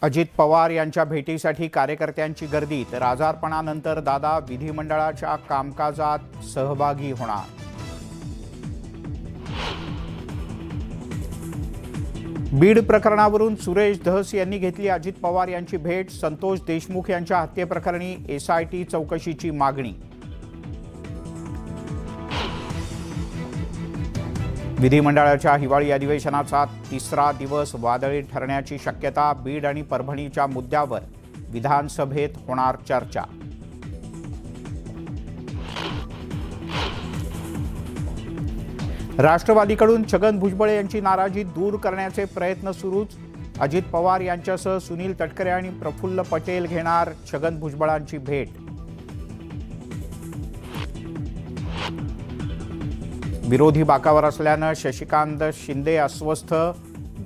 अजित पवार यांच्या भेटीसाठी कार्यकर्त्यांची गर्दी, तर आजारपणानंतर दादा विधिमंडळाच्या कामकाजात सहभागी होणार। बीड प्रकरणावरून सुरेश धस यांनी घेतली अजित पवार यांची भेट, संतोष देशमुख यांच्या हत्येप्रकरणी एसआयटी चौकशीची मागणी। विधिमंडळाच्या हिवाळी अधिवेशनाचा तिसरा दिवस वादळी ठरण्याची शक्यता, बीड आणि परभणीच्या मुद्द्यावर विधानसभेत होणार चर्चा। राष्ट्रवादीकडून छगन भुजबळ यांची नाराजी दूर करण्याचे प्रयत्न सुरूच, अजित पवार यांच्यासह सुनील तटकरे आणि प्रफुल्ल पटेल घेणार छगन भुजबळांची भेट। विरोधी बाकावर असल्यानं शशिकांत शिंदे अस्वस्थ,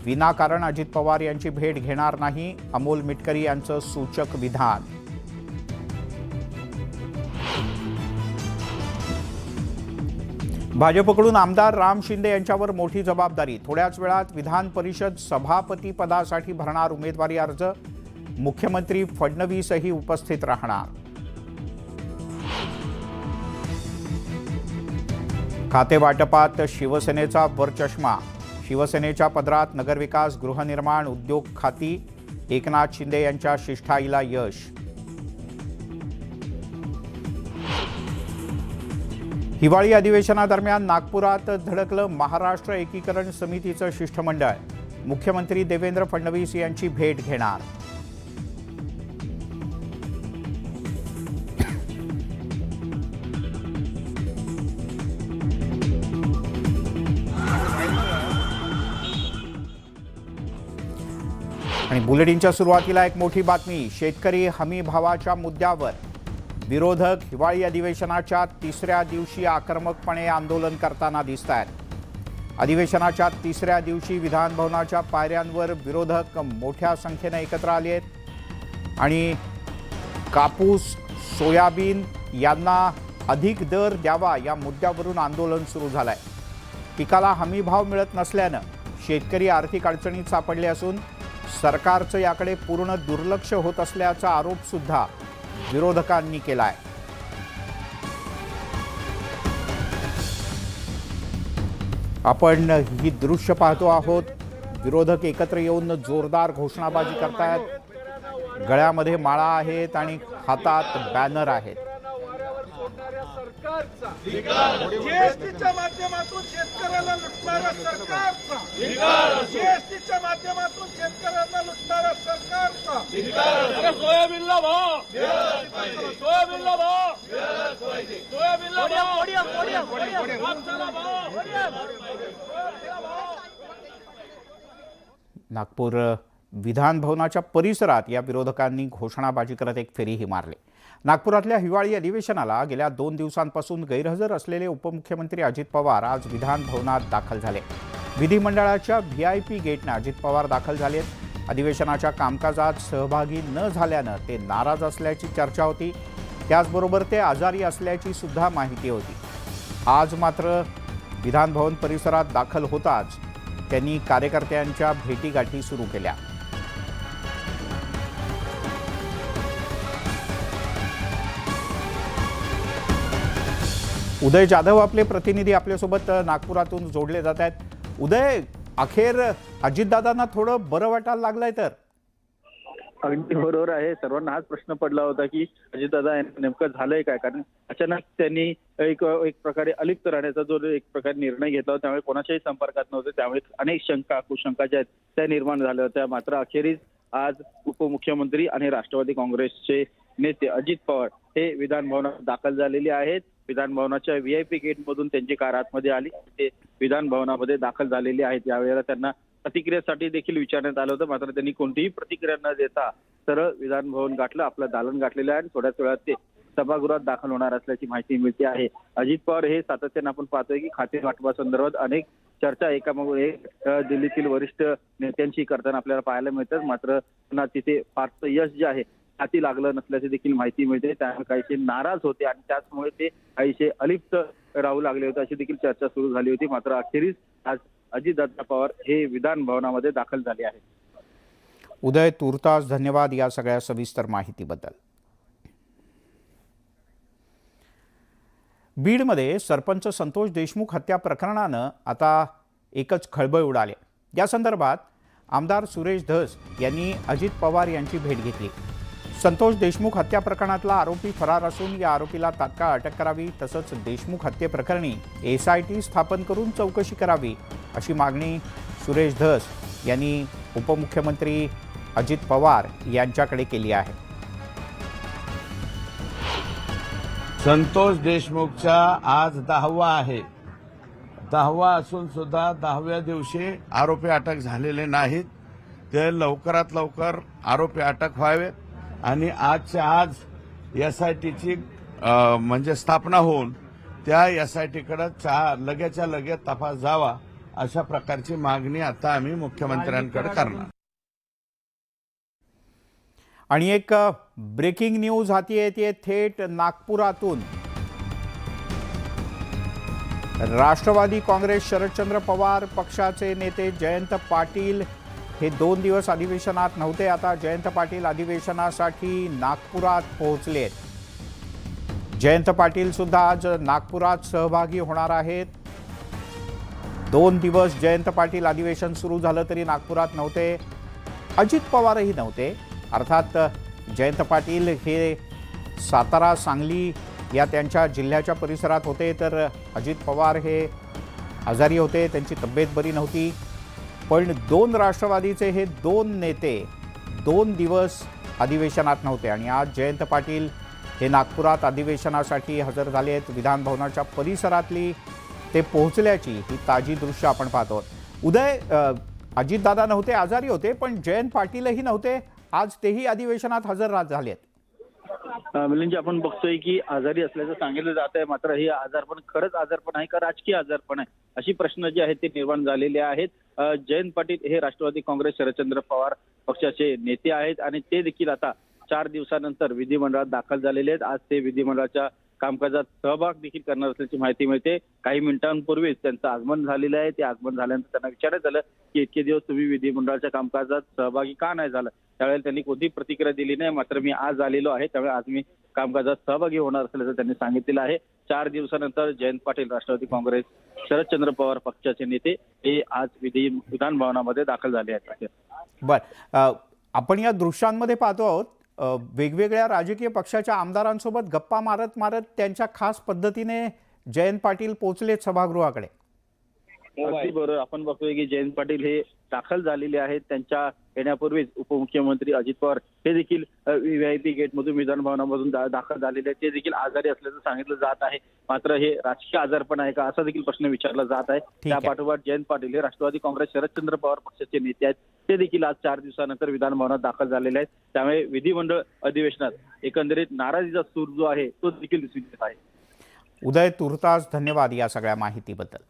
विनाकारण अजित पवार यांची भेट घेणार नाही, अमोल मिटकरी यांचं सूचक विधान। भाजपकडून आमदार राम शिंदे यांच्यावर मोठी जबाबदारी, थोड्याच वेळात विधान परिषद सभापती पदासाठी भरणार उमेदवारी अर्ज, मुख्यमंत्री फडणवीसही उपस्थित राहणार। खातेवाटपात शिवसेनेचा वरचष्मा, शिवसेनेच्या पदरात नगरविकास, गृहनिर्माण, उद्योग खाती, एकनाथ शिंदे यांच्या शिष्टाईला यश। हिवाळी अधिवेशनादरम्यान नागपुरात धडकलं महाराष्ट्र एकीकरण समितीचं शिष्टमंडळ, मुख्यमंत्री देवेंद्र फडणवीस यांची भेट घेणार। आणि बुलेटिनच्या सुरुवातीला एक मोठी बातमी, शेतकरी हमी भावाच्या मुद्द्यावर विरोधक हिवाळी अधिवेशनाच्या तिसऱ्या दिवशी आक्रमकपणे आंदोलन करताना दिसतायत। अधिवेशनाच्या तिसऱ्या दिवशी विधानभवनाच्या पायऱ्यांवर विरोधक मोठ्या संख्येने एकत्र आले आहेत आणि कापूस, सोयाबीन यांना अधिक दर द्यावा या मुद्द्यावरून आंदोलन सुरू झालंय। पिकाला हमी भाव मिळत नसल्यानं शेतकरी आर्थिक अडचणीत सापडले असून सरकारचं याकडे पूर्ण दुर्लक्ष होत असल्याचा आरोप सुद्धा विरोधकांनी केलाय। आपण ही दृश्य पाहतो आहोत, विरोधक एकत्र येऊन जोरदार घोषणाबाजी करतायत, गळ्यामध्ये माळा आहेत आणि हातात बॅनर आहेत। जीएसटीच्या माध्यमातून शेतकऱ्याला लुटणाऱ्या सरकारचा, जीएसटीच्या माध्यमातून शेतकऱ्यांना लुटणाऱ्या सरकारचा, सोयाबीनला भाव, सोयाबीनला भाव, सोयाबीनला भाव। नागपूर विधान भवनाच्या परिसरात या विरोधकांनी घोषणाबाजी करत एक फेरीही मारली। नागपुरातल्या हिवाळी अधिवेशनाला गेल्या 2 दिवसांपासून गैरहजर असलेले उपमुख्यमंत्री अजित पवार आज विधान भवनात दाखल झाले। विधिमंडळाच्या व्हीआयपी गेटने अजित पवार दाखल झालेत। अधिवेशनाच्या कामकाजात सहभागी न झाल्यानं ते नाराज असल्याची चर्चा होती, त्याचबरोबर ते आजारी असल्याची सुद्धा माहिती होती। आज मात्र विधान भवन परिसरात दाखल होताच त्यांनी कार्यकर्त्यांच्या भेटीगाठी सुरू केल्या। उदय जाधव आपले प्रतिनिधी आपल्यासोबत नागपुरातून जोडले जात आहेत। उदय, अखेर अजितदादांना थोडं बरं वाटायला लागलंय तर? अगदी बरोबर आहे। सर्वांना हाच प्रश्न पडला होता की अजितदादा नेमकं झालंय काय, कारण अचानक त्यांनी एक प्रकारे अलिप्त राहण्याचा जो एक प्रकारे निर्णय घेतला होता, त्यामुळे कोणाच्याही संपर्कात नव्हते, त्यामुळे अनेक शंका कुशंका ज्या आहेत त्या निर्माण झाल्या होत्या। मात्र अखेरीस आज उपमुख्यमंत्री आणि राष्ट्रवादी काँग्रेसचे नेते अजित पवार हे विधान भवनात दाखल झालेले आहेत। विधान भवनाच्या व्हीआयपी गेटमधून त्यांची कार आतमध्ये आली, ते विधान भवनामध्ये दाखल झालेले आहेत। यावेळेला त्यांना प्रतिक्रियेसाठी देखील विचारण्यात आलं होतं, मात्र त्यांनी कोणतीही प्रतिक्रिया न देता सरळ विधान भवन गाठलं, आपलं दालन गाठलेलं आहे आणि थोड्याच वेळात ते सभागृहात दाखल होणार असल्याची माहिती मिळते आहे। अजित पवार हे सातत्याने आपण पाहतोय की खाते वाटपासंदर्भात अनेक चर्चा एकामागून एक दिल्लीतील वरिष्ठ नेत्यांशी करताना आपल्याला पाहायला मिळतात, मात्र त्यांना तिथे फारसं यश जे आहे हाती लागलं नसल्याची देखील माहिती मिळते। त्यामुळे काहीसे नाराज होते आणि त्याचमुळे ते काहीसे अलिप्त राहू लागले होते अशी देखील चर्चा सुरू झाली होती। मात्र अखेरीस आज अजितदादा पवार हे विधान भवनामध्ये दाखल झाले आहेत। उदय, तूर्तास धन्यवाद या सगळ्या सविस्तर माहितीबद्दल. बीडमध्ये सरपंच संतोष देशमुख हत्या प्रकरणानं आता एकच खळबळ उडाली. या संदर्भात आमदार सुरेश धस यांनी अजित पवार यांची भेट घेतली. संतोष देशमुख हत्या प्रकरणातला आरोपी फरार असून या आरोपीला तात्काळ अटक करावी, तसंच देशमुख हत्येप्रकरणी SIT स्थापन करून चौकशी करावी अशी मागणी सुरेश धस यांनी उपमुख्यमंत्री अजित पवार यांच्याकडे केली आहे. संतोष देशमुखचा आज 10वा आहे. 10वा असून सुद्धा 10व्या दिवशी आरोपी अटक झालेले नाहीत. ते लवकरात लवकर आरोपी अटक व्हावेत आणि आजच्या आज SITची म्हणजे स्थापना होऊन त्या SITकडे लगेच्या लगेच तपास जावा अशा प्रकारची मागणी आता आम्ही मुख्यमंत्र्यांकडे करणार. आणि एक ब्रेकिंग न्यूज हाती येते थेट नागपुरातून. राष्ट्रवादी काँग्रेस शरदचंद्र पवार पक्षाचे नेते जयंत पाटील हे 2 दिवस अधिवेशनात नव्हते. आता जयंत पाटील अधिवेशनासाठी नागपुरात पोहोचलेत. जयंत पाटील सुद्धा आज नागपुरात सहभागी होणार आहेत. 2 दिवस जयंत पाटील अधिवेशन सुरू झालं तरी नागपुरात नव्हते. अजित पवारही नव्हते. अर्थात जयंत पाटील हे सातारा, सांगली या त्यांच्या जिल्ह्याच्या परिसरात होते, तर अजित पवार हे आजारी होते, त्यांची तब्येत बरी नव्हती. पण 2 राष्ट्रवादीचे हे 2 नेते 2 दिवस अधिवेशनात नव्हते आणि आज जयंत पाटील हे नागपुरात अधिवेशनासाठी हजर झाले आहेत. विधान भवनाच्या परिसरातली ते पोहोचल्याची ही ताजी दृश्य आपण पाहतो. उदय, अजितदादा नव्हते, आजारी होते, पण जयंत पाटीलही नव्हते. आज तेही अधिवेशनात हजर झालेत. मिलिंदजी, आपण बघतोय की आजारी असल्याचं सांगितलं जात आहे, मात्र हे आजारपण खरंच आजारपण आहे का राजकीय आजारपण आहे अशी प्रश्न जे आहेत ते निर्माण झालेले आहेत. जयंत पाटील हे राष्ट्रवादी काँग्रेस शरदचंद्र पवार पक्षाचे नेते आहेत आणि ते देखील आता 4 दिवसानंतर विधिमंडळात दाखल झालेले आहेत. आज ते विधिमंडळाच्या कामकाजात सहभाग देखील करणार असल्याची माहिती मिळते. काही मिनिटांपूर्वीच त्यांचं आगमन झालेलं आहे. ते आगमन झाल्यानंतर त्यांना विचारण्यात आलं की इतके दिवस तुम्ही विधिमंडळाच्या कामकाजात सहभागी का नाही झालं. त्यावेळेला त्यांनी कोणतीही प्रतिक्रिया दिली नाही. मात्र मी आज आलेलो आहे, त्यामुळे आज मी कामकाजात सहभागी होणार असल्याचं त्यांनी सांगितलेलं आहे. 4 दिवसानंतर जयंत पाटील राष्ट्रवादी काँग्रेस शरदचंद्र पवार पक्षाचे नेते हे आज विधान भवनामध्ये दाखल झाले आहेत. बरं, आपण या दृश्यांमध्ये पाहतो आहोत वेगवेगळ्या राजकीय पक्षाच्या आमदारांसोबत गप्पा मारत मारत त्यांच्या खास पद्धतीने जयंत पाटील पोहोचलेत सभागृहाकडे. अगदी बरोबर. आपण बघतोय की जयंत पाटील हे दाखल झालेले आहेत. त्यांच्या येण्यापूर्वीच उपमुख्यमंत्री अजित पवार हे देखील VIP गेटमधून विधान भवनामधून दाखल झालेले आहेत. ते देखील आजारी असल्याचं सांगितलं जात आहे. मात्र हे राजकीय आजारपण आहे का असा देखील प्रश्न विचारला जात आहे. त्या पाठोपाठ जयंत पाटील हे राष्ट्रवादी काँग्रेस शरदचंद्र पवार पक्षाचे नेते आहेत. ते देखील आज 4 दिवसानंतर विधान भवनात दाखल झालेले आहेत. त्यामुळे विधिमंडळ अधिवेशनात एकंदरीत नाराजीचा सूर जो आहे तो देखील दिसून येत आहे. उदय, तूर्तास धन्यवाद या सगळ्या माहितीबद्दल.